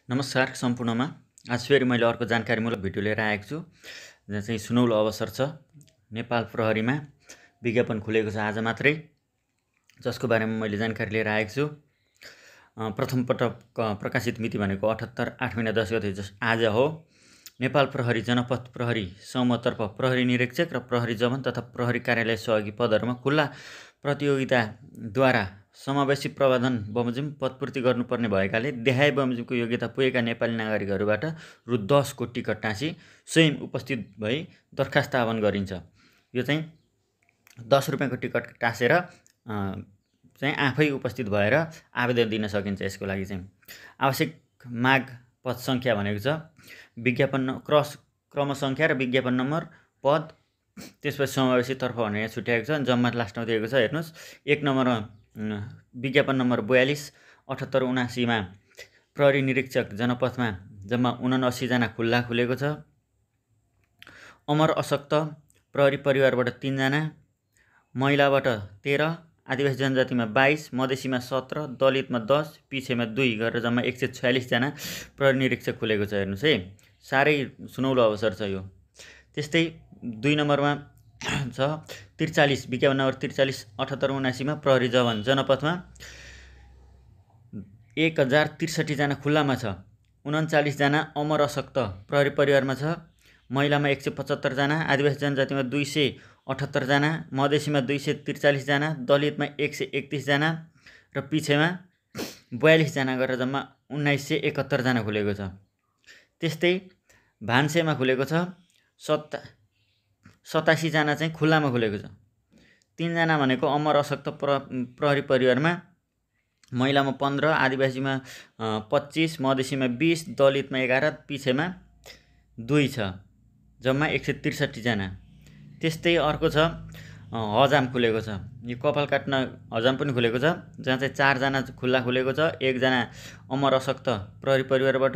नमस्कार सम्पूर्णमा। आज फेरि मैले अर्को जानकारीमूलक भिडियो लिएर आएको छु, जहाँ चाहिँ सुनौलो अवसर छ। नेपाल प्रहरीमा विज्ञापन खुलेको छ आज मात्रै, जसको बारेमा मैले जानकारी लिएर आएको छु। प्रथम पटक प्रकाशित मिति भनेको 78 8 महिना 10 गते आज हो। नेपाल प्रहरी जनपथ प्रहरी समूहतर्फ प्रहरी निरीक्षक र प्रहरी जवान तथा प्रहरी कार्यालय सहयोगी पदहरूमा खुल्ला प्रतियोगिताद्वारा समावेशी प्रावधान बमोजिम पदपूर्ति गर्नुपर्ने भएकाले देहाय बमोजिमको योग्यता पुगेका नेपाली नागरिकहरूबाट रु 10 को टिकट टाँसी स्वयं उपस्थित भई दरखास्त आह्वान गरिन्छ। यो चाहिँ 10 रुपियाँको टिकट टाँसेर चाहिँ आफै उपस्थित भएर आवेदन दिन सकिन्छ। यसको लागि चाहिँ आवश्यक माग पद सङ्ख्या भनेको छ विज्ञापन क्रम सङ्ख्या र विज्ञापन नम्बर पद, त्यसपछि समावेशी तर्फ भनेर छुट्याएको छ। जम्मा लास्टमा दिएको छ, हेर्नुहोस्। 1 नम्बरमा विज्ञापन नम्बर 42 78 79 मा प्रहरी निरीक्षक जनपथमा जम्मा 79 जना खुल्ला खुलेको छ। अमर अशक्त प्रहरी परिवारबाट 3 जना, महिलाबाट 13, आदिवासी जनजातिमा 22, मधेसीमा 17, दलितमा 10, पिछेमा 2 गरेर जम्मा 146 जना प्रहरी निरीक्षक खुलेको छ। हेर्नुहोस् है, साह्रै सुनौलो अवसर छ यो। त्यस्तै 2 नम्बरमा छ 43 विज्ञापन नम्बर 43 78 79 मा प्रहरी जवान जनपथमा 1063 जना खुल्लामा छ। 39 जना अमर अशक्त प्रहरी परिवारमा छ, महिलामा 175 जना, आदिवासी जनजातिमा 278 जना, मधेसीमा 243 जना, दलितमा 131 जना र पिछेमा 42 जना गरेर जम्मा 1971 जना खुलेको छ। त्यस्तै भान्सेमा खुलेको छ 87 जना चाहिँ खुल्लामा खुलेको छ। 3 जना भनेको अमर अशक्त प्रहरी परिवारमा, महिलामा 15, आदिवासीमा 25, मधेसीमा 20, दलितमा 11, पिछेमा 2 छ, जम्मा 163 जना। त्यस्तै अर्को छ हजाम खुलेको छ। यो कपाल काट्न हजाम पनि खुलेको छ, जहाँ चाहिँ 4 जना खुल्ला खुलेको छ। 1 जना अमर अशक्त प्रहरी परिवारबाट,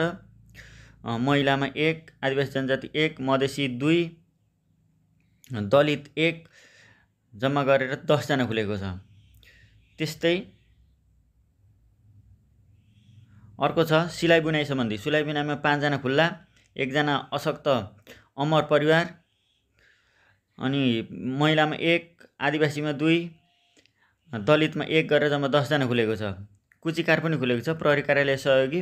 महिलामा 1, आदिवासी जनजाति 1, मधेसी 2, दलित 1, जम्मा गरेर 10 जना खुलेको छ। त्यस्तै अर्को छ सिलाइ बुनाइ सम्बन्धी। सिलाइ बुनाइमा 5 जना खुल्ला, 1 जना अशक्त अमर परिवार, अनि महिलामा 1, आदिवासीमा 2, दलितमा 1 गरेर जम्मा 10 जना खुलेको छ। कुचिकार पनि खुलेको छ प्रहरी कार्यालय सहयोगी।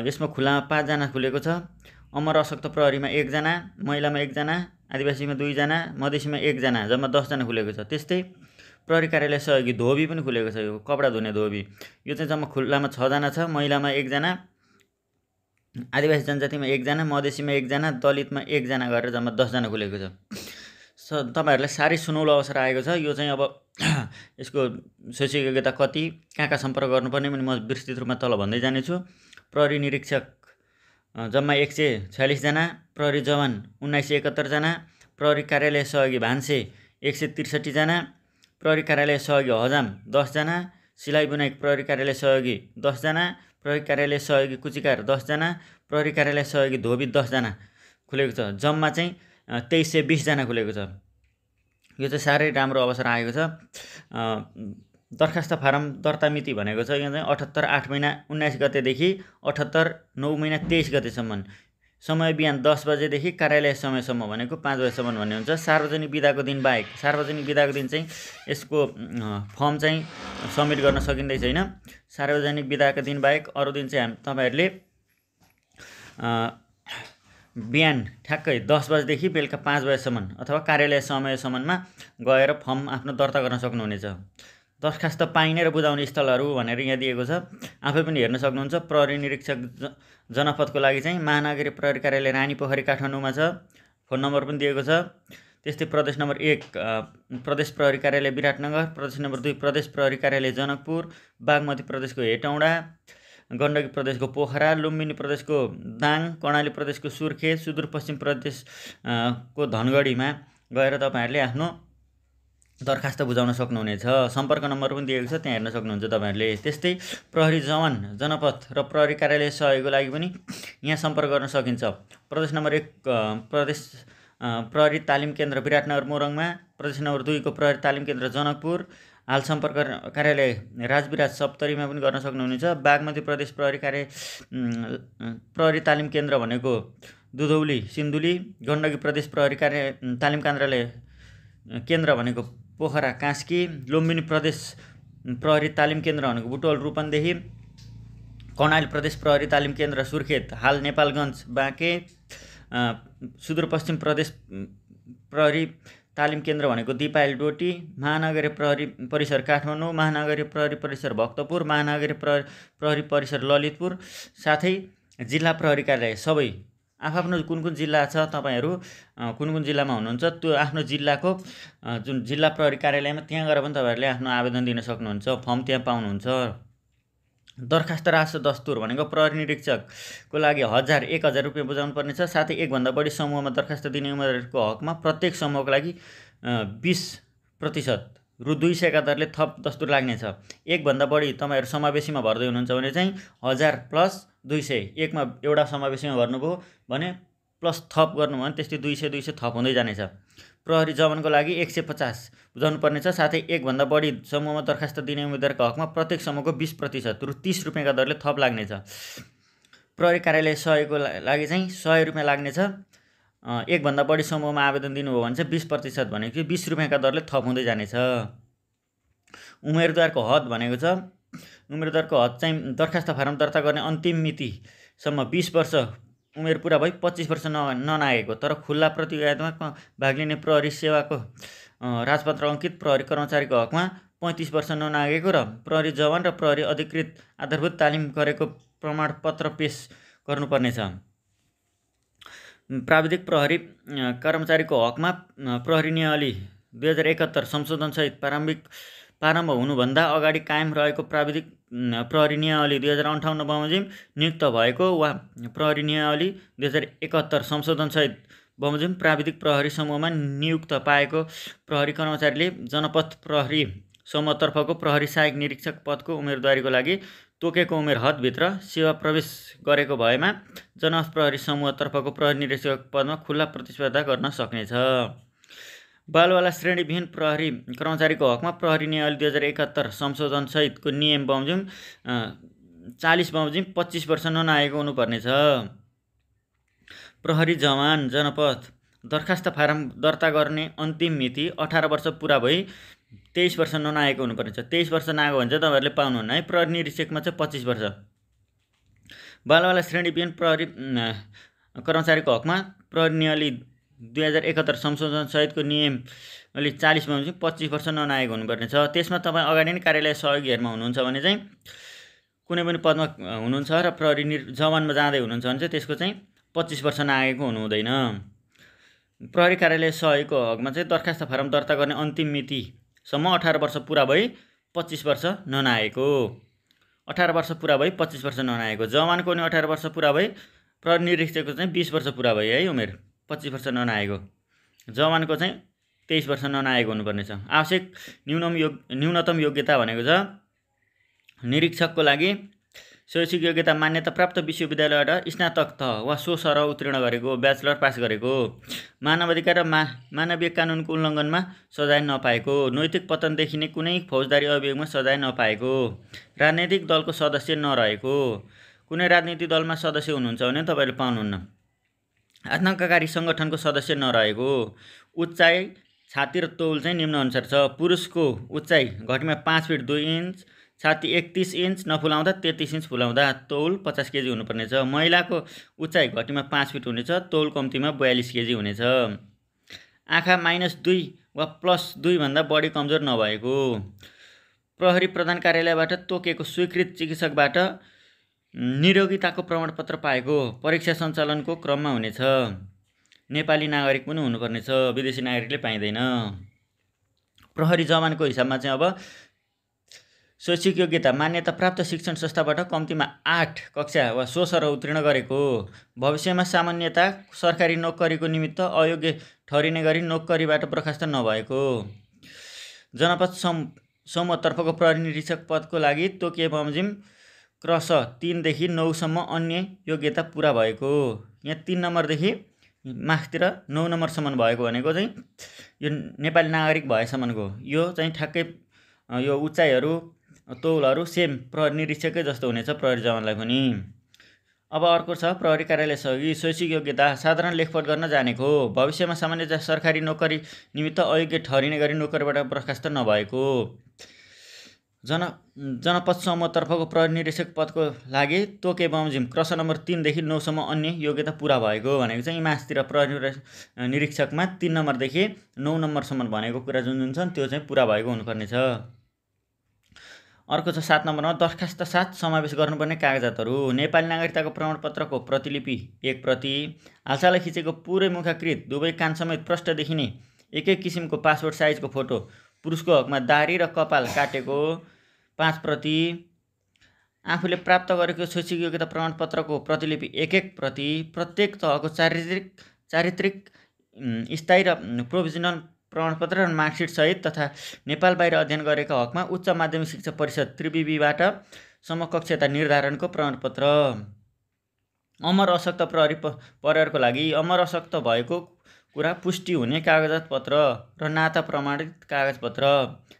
यसमा खुल्लामा 5 जना खुलेको छ। अमर अशक्त प्रहरीमा 1 जना, महिलामा 1 जना, आदिवासीमा 2 जना, मधेसीमा 1 जना, जम्मा 10 जना खुलेको छ। त्यस्तै प्रहरी कार्यालय सहयोगी धोबी पनि खुलेको छ। यो कपडा धुने धोबी, यो चाहिँ जम्मा खुल्लामा 6 जना छ, महिलामा 1 जना, आदिवासी जनजातिमा 1 जना, मधेसीमा 1 जना, दलितमा 1 जना गरेर जम्मा 10 जना खुलेको छ। तपाईहरूलाई साह्रै सुनौलो अवसर आएको छ। यो चाहिँ अब यसको शैक्षिक योग्यता कति, कहाँ सम्पर्क गर्नुपर्ने पनि म विस्तृत रूपमा तल भन्दै जानेछु। प्रहरी निरीक्षक जम्मा 146 जना, प्रहरी जवान 1971 जना, प्रहरी कार्यालय सहयोगी भान्से 163 जना, प्रहरी कार्यालय सहयोगी हजाम 10 जना, सिलाइ बुनाइ प्रहरी कार्यालय सहयोगी 10 जना, प्रहरी कार्यालय सहयोगी कुचिकार 10 जना, प्रहरी कार्यालय सहयोगी धोबी 10 जना खुलेको छ। जम्मा चाहिँ 2320 जना खुलेको छ। यो चाहिँ साह्रै राम्रो अवसर आएको छ। दरखास्त फारम दर्ता मिति भनेको छ यहाँ चाहिँ 78 8 महिना 19 गतेदेखि 78 9 महिना 23 गतेसम्म। समय बिहान 10 बजेदेखि कार्यालय समयसम्म भनेको 5 बजेसम्म भन्ने हुन्छ। सार्वजनिक बिदाको दिन बाहेक, सार्वजनिक बिदाको दिन चाहिँ यसको फर्म चाहिँ सब्मिट गर्न सकिँदै छैन। सार्वजनिक बिदाको दिन बाहेक अरू दिन चाहिँ तपाईहरूले बिहान ठ्याक्कै 10 बजेदेखि बेलुका 5 बजेसम्म अथवा कार्यालय समयसम्ममा गएर फर्म आफ्नो दर्ता गर्न सक्नुहुनेछ। दरखास्त पाइने र बुझाउने स्थलहरू भनेर यहाँ दिएको छ, आफै पनि हेर्न सक्नुहुन्छ। प्रहरी निरीक्षक जनपथको लागि चाहिँ महानगरीय प्रहरी कार्यालय रानीपोखरी काठमाडौँमा छ, फोन नम्बर पनि दिएको छ। त्यस्तै प्रदेश नम्बर 1 प्रदेश प्रहरी कार्यालय विराटनगर, प्रदेश नम्बर 2 प्रदेश प्रहरी कार्यालय जनकपुर, बागमती प्रदेशको हेटौँडा, गण्डकी प्रदेशको पोखरा, लुम्बिनी प्रदेशको दाङ, कर्णाली प्रदेशको सुर्खेत, सुदूरपश्चिम प्रदेशको धनगढीमा गएर तपाईँहरूले आफ्नो दरखास्त बुझाउन सक्नुहुनेछ। सम्पर्क नम्बर पनि दिएको छ, त्यहाँ हेर्न सक्नुहुन्छ तपाईँहरूले। त्यस्तै प्रहरी जवान जनपथ र प्रहरी कार्यालय सहयोगको लागि पनि यहाँ सम्पर्क गर्न सकिन्छ। प्रदेश नम्बर 1 प्रदेश प्रहरी तालिम केन्द्र विराटनगर मोरङमा, प्रदेश नम्बर 2 को प्रहरी तालिम केन्द्र जनकपुर, हाल सम्पर्क कार्यालय राजविराज सप्तरीमा पनि गर्न सक्नुहुनेछ। बागमती प्रदेश प्रहरी प्रहरी तालिम केन्द्र भनेको दुधौली सिन्धुली, गण्डकी प्रदेश प्रहरी तालिम केन्द्र भनेको पोखरा कास्की, लुम्बिनी प्रदेश प्रहरी तालिम केन्द्र भनेको बुटवल रूपन्देही, कर्णाली प्रदेश प्रहरी तालिम केन्द्र सुर्खेत हाल नेपालगञ्ज बाँके, सुदूरपश्चिम प्रदेश प्रहरी तालिम केन्द्र भनेको दिपायल डोटी, महानगरीय प्रहरी परिसर काठमाडौँ, महानगरीय प्रहरी परिसर भक्तपुर, महानगरीय प्रहरी परिसर ललितपुर, साथै जिल्ला प्रहरी कार्यालय सबै आफ्नो कुन कुन जिल्ला छ, तपाईँहरू कुन कुन जिल्लामा हुनुहुन्छ त्यो आफ्नो जिल्लाको जुन जिल्ला प्रहरी कार्यालयमा त्यहाँ गएर पनि तपाईँहरूले आफ्नो आवेदन दिन सक्नुहुन्छ। फर्म त्यहाँ पाउनुहुन्छ। दरखास्त राशि दस्तुर भनेको प्रहरी निरीक्षकको लागि 1000 रुपियाँ बुझाउनु पर्नेछ। साथै एकभन्दा बढी समूहमा दरखास्त दिने उम्मेदवारको हकमा प्रत्येक समूहको लागि 20% रु 200 का दरले थप दस्तुर लाग्नेछ। एकभन्दा बढी तपाईँहरू समावेशीमा भर्दै हुनुहुन्छ भने चाहिँ 1000 + 200, एकमा एउटा समावेशीमा भर्नुभयो भने प्लस थप गर्नुभयो भने त्यस्तै 200 थप हुँदै जानेछ। प्रहरी जवानको लागि 150 बुझाउनु पर्नेछ। साथै एकभन्दा बढी समूहमा दरखास्त दिने उम्मेदवारको हकमा प्रत्येक समूहको 20% रु 30 रुपियाँ का दरले थप लाग्नेछ। प्रहरी कार्यालय सहयोगको लागि चाहिँ 100 रुपियाँ लाग्नेछ। एकभन्दा बढी समूहमा आवेदन दिनुभयो भने चाहिँ 20% भनेको 20 रुपियाँ का दरले थप हुँदै जानेछ। उम्मेदवारको हद भनेको छ, उम्मेदवारको हद चाहिँ दरखास्त फारम दर्ता गर्ने अन्तिम मितिसम्म 20 वर्ष उमेर पुरा भई 25 वर्ष ननागेको तर खुल्ला प्रतियोगितामा भाग लिने प्रहरी सेवाको राजपत्र अङ्कित प्रहरी कर्मचारीको हकमा 35 वर्ष ननागेको र प्रहरी जवान र प्रहरी अधिकृत आधारभूत तालिम गरेको प्रमाणपत्र पेश गर्नुपर्नेछ। प्राविधिक प्रहरी कर्मचारीको हकमा प्रहरी नियमावली 2071 संशोधनसहित प्रारम्भ हुनुभन्दा अगाडि कायम रहेको प्राविधिक प्रहरी नियमावली 2058 बमोजिम नियुक्त भएको वा प्रहरी नियमावली 2071 संशोधनसहित बमोजिम प्राविधिक प्रहरी समूहमा नियुक्त पाएको प्रहरी कर्मचारीले जनपथ प्रहरी समूहतर्फको प्रहरी सहायक निरीक्षक पदको उम्मेदवारीको लागि तोकेको उमेर हदभित्र सेवा प्रवेश गरेको भएमा जनपथ प्रहरी समूहतर्फको प्रहरी निरीक्षक पदमा खुल्ला प्रतिस्पर्धा गर्न सक्नेछ। बालवाला श्रेणीविहीन प्रहरी कर्मचारीको हकमा प्रहरी नियमावली 2071 संशोधनसहितको नियम बमोजिम 40 बमोजिम 25 वर्ष ननागेको हुनुपर्नेछ। प्रहरी जवान जनपथ दरखास्त फारम दर्ता गर्ने अन्तिम मिति 18 वर्ष पुरा भई 23 वर्ष ननागेको हुनुपर्नेछ। 23 वर्ष नागो भने चाहिँ तपाईँहरूले पाउनुहुन्न है। प्रहरी निरीक्षकमा चाहिँ 25 वर्ष। बालवाला श्रेणीविहीन प्रहरी कर्मचारीको हकमा प्रहरी नियमावली 2071 संशोधन सहितको नियमले 40 बमोजिम 25 वर्ष ननागेको हुनुपर्नेछ। त्यसमा तपाईँ अगाडि नै कार्यालय सहयोगीहरूमा हुनुहुन्छ भने चाहिँ कुनै पनि पदमा हुनुहुन्छ र प्रहरी जवानमा जाँदै हुनुहुन्छ भने चाहिँ त्यसको चाहिँ 25 वर्ष नागेको हुनु हुँदैन। प्रहरी कार्यालय सहयोगको हकमा चाहिँ दरखास्त फारम दर्ता गर्ने अन्तिम मितिसम्म 18 वर्ष पुरा भई 25 वर्ष ननागेको। 18 वर्ष पुरा भई 25 वर्ष ननागेको। जवानको नि 18 वर्ष पुरा भई प्रहरी निरीक्षकको चाहिँ 20 वर्ष पुरा भयो है उमेर, 25 वर्ष ननागेको। जवानको चाहिँ 23 वर्ष ननागेको हुनुपर्नेछ। आवश्यक न्यूनतम योग्यता भनेको छ निरीक्षकको लागि शैक्षिक योग्यता मान्यता प्राप्त विश्वविद्यालयबाट स्नातक तह वा सो सरह उत्तीर्ण गरेको, ब्याचलर पास गरेको, मानवाधिकार र मानवीय कानुनको उल्लङ्घनमा सजाय नपाएको, नैतिक पतन देखिने कुनै फौजदारी अभियोगमा सजाय नपाएको, राजनैतिक दलको सदस्य नरहेको। कुनै राजनीतिक दलमा सदस्य हुनुहुन्छ भने तपाईँले पाउनुहुन्न। आतङ्ककारी सङ्गठनको सदस्य नरहेको। उचाइ छाती र तौल चाहिँ निम्नअनुसार छ। पुरुषको उचाइ घटीमा 5 फिट 2 इन्च, छाती 31 इन्च नफुलाउँदा 33 इन्च फुलाउँदा, तौल 50 केजी हुनुपर्नेछ। महिलाको उचाइ घटीमा 5 फिट हुनेछ, तौल कम्तीमा 42 केजी हुनेछ। आँखा -2 वा +2 भन्दा बढी कमजोर नभएको। प्रहरी प्रधान कार्यालयबाट तोकेको स्वीकृत चिकित्सकबाट निरोगिताको प्रमाणपत्र पाएको, परीक्षा सञ्चालनको क्रममा हुनेछ। नेपाली नागरिक पनि हुनुपर्नेछ, विदेशी नागरिकले पाइँदैन। प्रहरी जवानको हिसाबमा चाहिँ अब शैक्षिक योग्यता मान्यता प्राप्त शिक्षण संस्थाबाट कम्तीमा 8 कक्षा वा सो सरह उत्तीर्ण गरेको, भविष्यमा सामान्यतया सरकारी नोकरीको निमित्त अयोग्य ठहरिने गरी नोकरीबाट बर्खास्त नभएको, जनपद समूहतर्फको प्रहरी निरीक्षक पदको लागि तोकिए बमोजिम क्रस 3 देखि 9 सम्म अन्य योग्यता पुरा भएको। यहाँ 3 नम्बरदेखि माथितिर 9 नम्बरसम्म भएको भनेको चाहिँ यो नेपाली नागरिक भएसम्मको, यो चाहिँ ठ्याक्कै यो उचाइहरू तौलहरू सेम प्रहरी निरीक्षकै जस्तो हुनेछ प्रहरी जवानलाई पनि। अब अर्को छ प्रहरी कार्यालय सहयोगी। शैक्षिक योग्यता साधारण लेखपढ गर्न जानेको, भविष्यमा सामान्य सरकारी नोकरी निमित्त अयोग्य ठहरिने गरी नोकरीबाट बर्खास्त नभएको, जनपद समूहतर्फको प्रहरी निरीक्षक पदको लागि तोके बमोजिम क्रस नम्बर 3 देखि 9 सम्म अन्य योग्यता पुरा भएको भनेको चाहिँ मासतिर प्रहरी निरीक्षकमा 3 नम्बरदेखि 9 नम्बरसम्म भनेको कुरा जुन छन् त्यो चाहिँ पुरा भएको हुनुपर्नेछ। अर्को छ 7 नम्बरमा दरखास्त साथ समावेश गर्नुपर्ने कागजातहरू। नेपाली नागरिकताको प्रमाणपत्रको प्रतिलिपि 1 प्रति, हालसालै खिचेको पुरै मुखाकृत दुवै कान समेत प्रष्ट देखिने एक किसिमको पासपोर्ट साइजको फोटो, पुरुषको हकमा दाढी र कपाल काटेको 5 प्रति, आफूले प्राप्त गरेको शैक्षिक योग्यता प्रमाणपत्रको प्रतिलिपि 1 प्रति, प्रत्येक तहको चारित्रिक स्थायी र प्रोभिजनल प्रमाणपत्र र मार्कसिट सहित तथा नेपाल बाहिर अध्ययन गरेका हकमा उच्च माध्यमिक शिक्षा परिषद त्रिविबाट समकक्षता निर्धारणको प्रमाणपत्र। अमर अशक्त प्रहरी परिवारको लागि अमर अशक्त भएको कुरा पुष्टि हुने कागजात पत्र र नाता प्रमाणित कागजपत्र।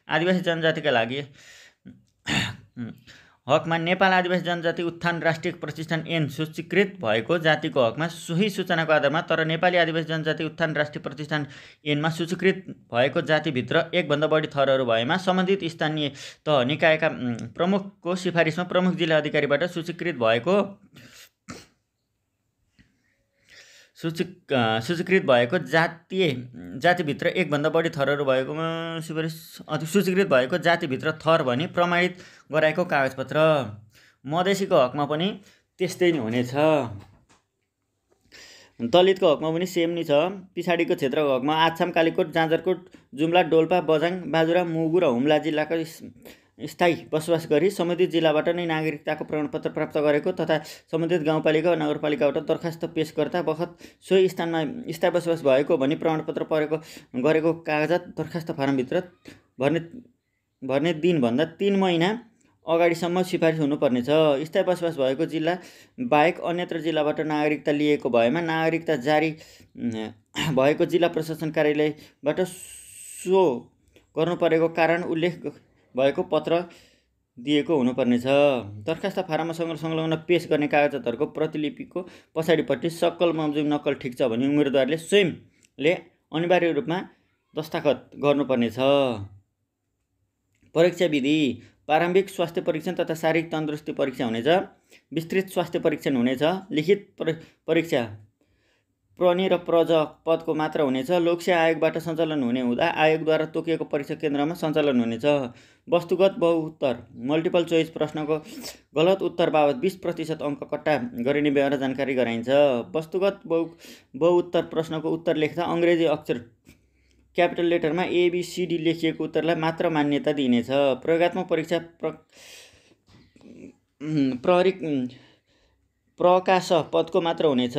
आदिवासी जनजातिका लागि हकमा नेपाल आदिवासी जनजाति उत्थान राष्ट्रिय प्रतिष्ठान ऐन सूचीकृत भएको जातिको हकमा सोही सूचनाको आधारमा तर नेपाली आदिवासी जनजाति उत्थान राष्ट्रिय प्रतिष्ठान ऐनमा सूचीकृत भएको जातिभित्र एकभन्दा बढी थरहरू भएमा सम्बन्धित स्थानीय तह निकायका प्रमुखको सिफारिसमा प्रमुख जिल्ला अधिकारीबाट सूचीकृत भएको जातिभित्र एकभन्दा बढी थरहरू भएकोमा सूचीकृत भएको जातिभित्र थर भनी प्रमाणित गराएको कागजपत्र। मधेसीको हकमा पनि त्यस्तै नै हुनेछ। दलितको हकमा पनि सेम नै छ। पछाडिको क्षेत्रको हकमा आछाम, कालीकोट, जाजरकोट, जुम्ला, डोल्पा, बझाङ, बाजुरा, मुगु र हुम्ला जिल्लाका स्थायी बसोबास गरी सम्बन्धित जिल्लाबाट नै नागरिकताको प्रमाणपत्र प्राप्त गरेको तथा सम्बन्धित गाउँपालिका वा नगरपालिकाबाट दरखास्त पेश गर्दा बखत सोही स्थानमा स्थायी बसोबास भएको भनी प्रमाणपत्र गरेको कागजात दरखास्त फारमभित्र भर्ने दिनभन्दा 3 महिना अगाडिसम्म सिफारिस हुनुपर्नेछ। स्थायी बसोबास भएको जिल्ला बाहेक अन्यत्र जिल्लाबाट नागरिकता लिएको भएमा नागरिकता जारी भएको जिल्ला प्रशासन कार्यालयबाट सो गर्नुपरेको कारण उल्लेख भएको पत्र दिएको हुनुपर्नेछ। दरखास्त फारममा संलग्न पेश गर्ने कागजातहरूको प्रतिलिपिको पछाडिपट्टि सक्कल बमोजिम नक्कल ठिक छ भने उम्मेदवारले स्वयंले अनिवार्य रूपमा दस्ताखत गर्नुपर्नेछ। परीक्षा विधि प्रारम्भिक स्वास्थ्य परीक्षण तथा शारीरिक तन्दुरुस्ती परीक्षा हुनेछ। विस्तृत स्वास्थ्य परीक्षण हुनेछ। लिखित परीक्षा प्रहरी र प्रज पदको मात्र हुनेछ। लोकसेवा आयोगबाट सञ्चालन हुने हुँदा आयोगद्वारा तोकिएको परीक्षा केन्द्रमा सञ्चालन हुनेछ। वस्तुगत बहुउत्तर मल्टिपल चोइस प्रश्नको गलत उत्तर बाबत 20% अङ्क कट्टा गरिने व्यवहार जानकारी गराइन्छ। वस्तुगत बहुउत्तर प्रश्नको उत्तर लेख्दा अङ्ग्रेजी अक्षर क्यापिटल लेटरमा ABCD लेखिएको उत्तरलाई मात्र मान्यता दिइनेछ। प्रयोगात्मक परीक्षा प्रहरी प्रकाश पदको मात्र हुनेछ।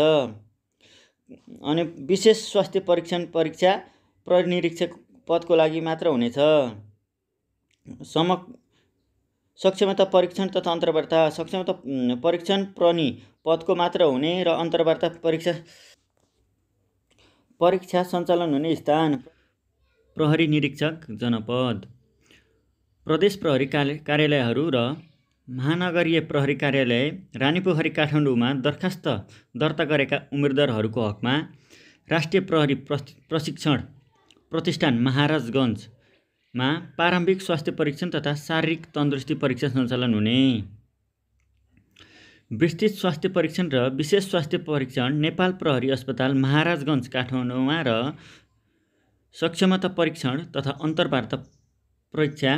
अनि विशेष स्वास्थ्य परीक्षा प्रहरी निरीक्षक पदको लागि मात्र हुनेछ। सक्षमता परीक्षण तथा अन्तर्वार्ता सक्षमता परीक्षण प्रहरी पदको मात्र हुने र अन्तर्वार्ता परीक्षा सञ्चालन हुने स्थान प्रहरी निरीक्षक जनपद। प्रदेश प्रहरी कार्यालयहरू र महानगरीय प्रहरी कार्यालय रानीपोखरी काठमाडौँमा दरखास्त दर्ता गरेका उम्मेदवारहरूको हकमा राष्ट्रिय प्रहरी प्रशिक्षण प्रतिष्ठान महाराजगञ्जमा प्रारम्भिक स्वास्थ्य परीक्षण तथा शारीरिक तन्दुरुस्ती परीक्षा सञ्चालन हुने। विस्तृत स्वास्थ्य परीक्षण र विशेष स्वास्थ्य परीक्षण नेपाल प्रहरी अस्पताल महाराजगञ्ज काठमाडौँमा र सक्षमता परीक्षण तथा अन्तर्वार्ता परीक्षा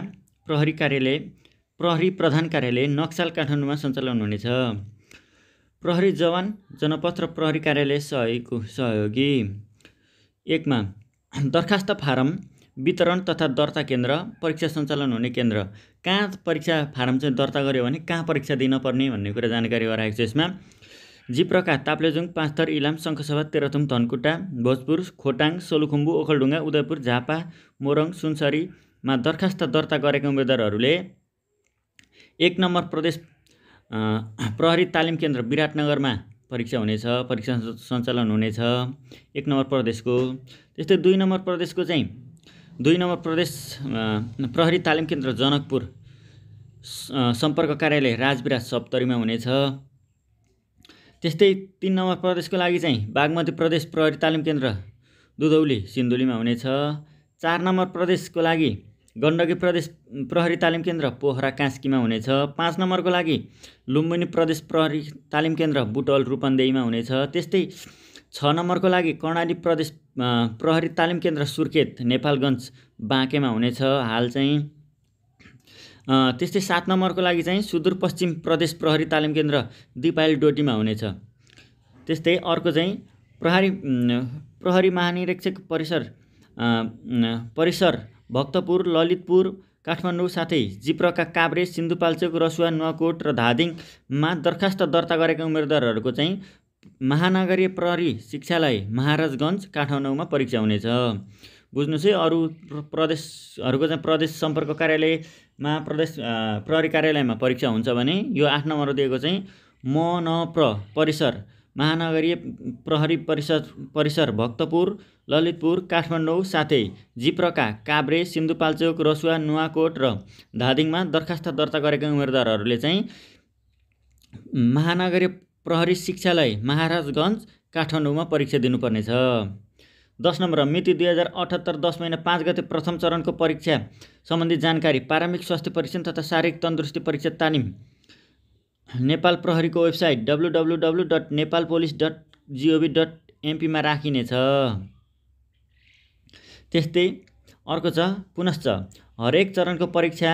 प्रहरी प्रधान कार्यालय नक्साल काठमाडौँमा सञ्चालन हुनेछ। प्रहरी जवान जनपद र प्रहरी कार्यालय सहयोगी 1 मा दरखास्त फारम वितरण तथा दर्ता केन्द्र परीक्षा सञ्चालन हुने केन्द्र। कहाँ परीक्षा फारम चाहिँ दर्ता गर्यो भने कहाँ परीक्षा दिन पर्ने भन्ने कुरा जानकारी गराएको छ। यसमा जिप्रका, ताप्लेजुङ, पाँचथर, इलाम, शङ्खसभा, तेह्रथुम, धनकुटा, भोजपुर, खोटाङ, सोलुखुम्बु, ओखलढुङ्गा, उदयपुर, झापा, मोरङ, सुनसरीमा दरखास्त दर्ता गरेका उम्मेदवारहरूले 1 नम्बर प्रदेश प्रहरी तालिम केन्द्र विराटनगरमा परीक्षा हुनेछ, परीक्षा सञ्चालन हुनेछ 1 नम्बर प्रदेशको। त्यस्तै 2 नम्बर प्रदेशको चाहिँ 2 नम्बर प्रदेश प्रहरी तालिम केन्द्र जनकपुर सम्पर्क कार्यालय राजविराज सप्तरीमा हुनेछ। त्यस्तै 3 नम्बर प्रदेशको लागि चाहिँ बागमती प्रदेश प्रहरी तालिम केन्द्र दुधौली सिन्धुलीमा हुनेछ। 4 नम्बर प्रदेशको लागि गण्डकी प्रदेश प्रहरी तालिम केन्द्र पोखरा कास्कीमा हुनेछ। 5 नम्बरको लागि लुम्बिनी प्रदेश प्रहरी तालिम केन्द्र बुटवल रूपन्देहीमा हुनेछ। त्यस्तै 6 नम्बरको लागि कर्णाली प्रदेश प्रहरी तालिम केन्द्र सुर्खेत नेपालगञ्ज बाँकेमा हुनेछ हाल चाहिँ। त्यस्तै 7 नम्बरको लागि चाहिँ सुदूरपश्चिम प्रदेश प्रहरी तालिम केन्द्र दिपायल डोटीमा हुनेछ। त्यस्तै अर्को चाहिँ प्रहरी महानिरीक्षक परिसर भक्तपुर ललितपुर काठमाडौँ साथै जिप्रका काभ्रे सिन्धुपाल्चोक रसुवा नुवाकोट र धादिङमा दरखास्त दर्ता गरेका उम्मेदवारहरूको चाहिँ महानगरीय प्रहरी शिक्षालय महाराजगञ्ज काठमाडौँमा परीक्षा हुनेछ। बुझ्नुहोस् है, अरू प्रदेशहरूको चाहिँ प्रदेश सम्पर्क कार्यालयमा प्रदेश प्रहरी कार्यालयमा परीक्षा हुन्छ भने यो 8 नम्बर दिएको चाहिँ मनप्र परिसर महानगरीय प्रहरी परिसर भक्तपुर ललितपुर काठमाडौँ साथै जिप्रका काभ्रे सिन्धुपाल्चोक रसुवा नुवाकोट र धादिङमा दरखास्त दर्ता गरेका उम्मेदवारहरूले चाहिँ महानगरीय प्रहरी शिक्षालय महाराजगञ्ज काठमाडौँमा परीक्षा दिनुपर्नेछ। 10 नम्बर मिति 2078 10 महिना 5 गते प्रथम चरणको परीक्षा सम्बन्धी जानकारी प्रारम्भिक स्वास्थ्य परीक्षण तथा शारीरिक तन्दुरुस्ती परीक्षा तालिम नेपाल प्रहरीको वेबसाइट www.nepalpolice.gov.mp मा राखिनेछ। त्यस्तै अर्को छ पुनश्च हरेक चरणको परीक्षा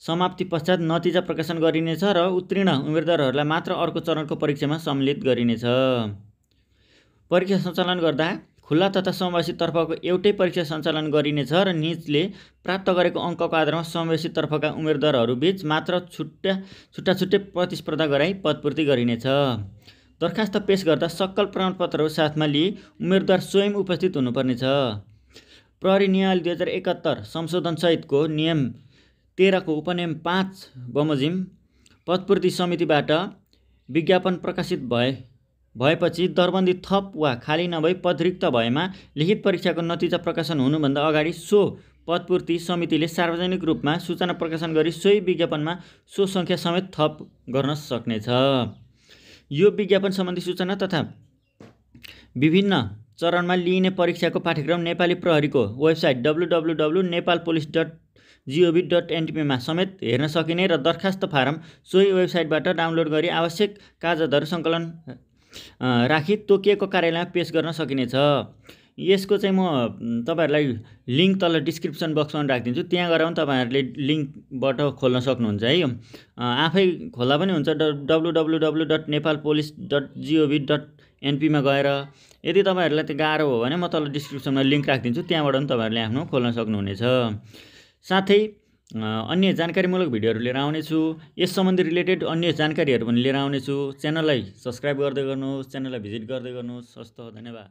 समाप्ति पश्चात नतिजा प्रकाशन गरिनेछ र उत्तीर्ण उम्मेदवारहरूलाई मात्र अर्को चरणको परीक्षामा सम्मिलित गरिनेछ। परीक्षा सञ्चालन गर्दा खुल्ला तथा समावेशी तर्फको एउटै परीक्षा सञ्चालन गरिनेछ र निजले प्राप्त गरेको अङ्कको आधारमा समावेशी तर्फका उम्मेदवारहरूबीच मात्र छुट्टै प्रतिस्पर्धा गराई पदपूर्ति गरिनेछ। दरखास्त पेश गर्दा सक्कल प्रमाणपत्रहरू साथमा लिई उम्मेदवार स्वयं उपस्थित हुनुपर्नेछ। प्रहरी नियमावली 2071 संशोधनसहितको नियम 13 को उपनियम 5 बमोजिम पदपूर्ति समितिबाट विज्ञापन प्रकाशित भएपछि दरबन्दी थप वा खाली नभई पद रिक्त भएमा लिखित परीक्षाको नतिजा प्रकाशन हुनुभन्दा अगाडि सो पदपूर्ति समितिले सार्वजनिक रूपमा सूचना प्रकाशन गरी सोही विज्ञापनमा सो सङ्ख्या समेत थप गर्न सक्नेछ। यो विज्ञापन सम्बन्धी सूचना तथा विभिन्न चरणमा लिइने परीक्षाको पाठ्यक्रम नेपाली प्रहरीको वेबसाइट www.nepalpolice.gov.mp मा समेत हेर्न सकिने र दरखास्त फारम सोही वेबसाइटबाट डाउनलोड गरी आवश्यक कागजातहरू सङ्कलन राखी तोकिएको कार्यालयमा पेश गर्न सकिनेछ। यसको चाहिँ म तपाईहरुलाई लिंक तल डिस्क्रिप्सन बक्समा राखिदिन्छु, त्यहाँ गएर पनि तपाईहरुले लिंकबाट खोल्न सक्नुहुन्छ है। आफै खोल्दा पनि हुन्छ www.nepalpolice.gov.mp मा गएर। यदि तपाईहरुलाई त्यो गाह्रो हो भने म तल डिस्क्रिप्सनमा लिंक राखिदिन्छु, त्यहाँबाट पनि तपाईहरुले आफ्नो खोल्न सक्नुहुनेछ। साथै अन्य जानकारीमूलक भिडियोहरू लिएर आउनेछु, यस सम्बन्धी रिलेटेड अन्य जानकारीहरू पनि लिएर आउनेछु। च्यानललाई सब्स्क्राइब गर्दै गर्नुहोस्, च्यानललाई भिजिट गर्दै गर्नुहोस्। हस्त धन्यवाद।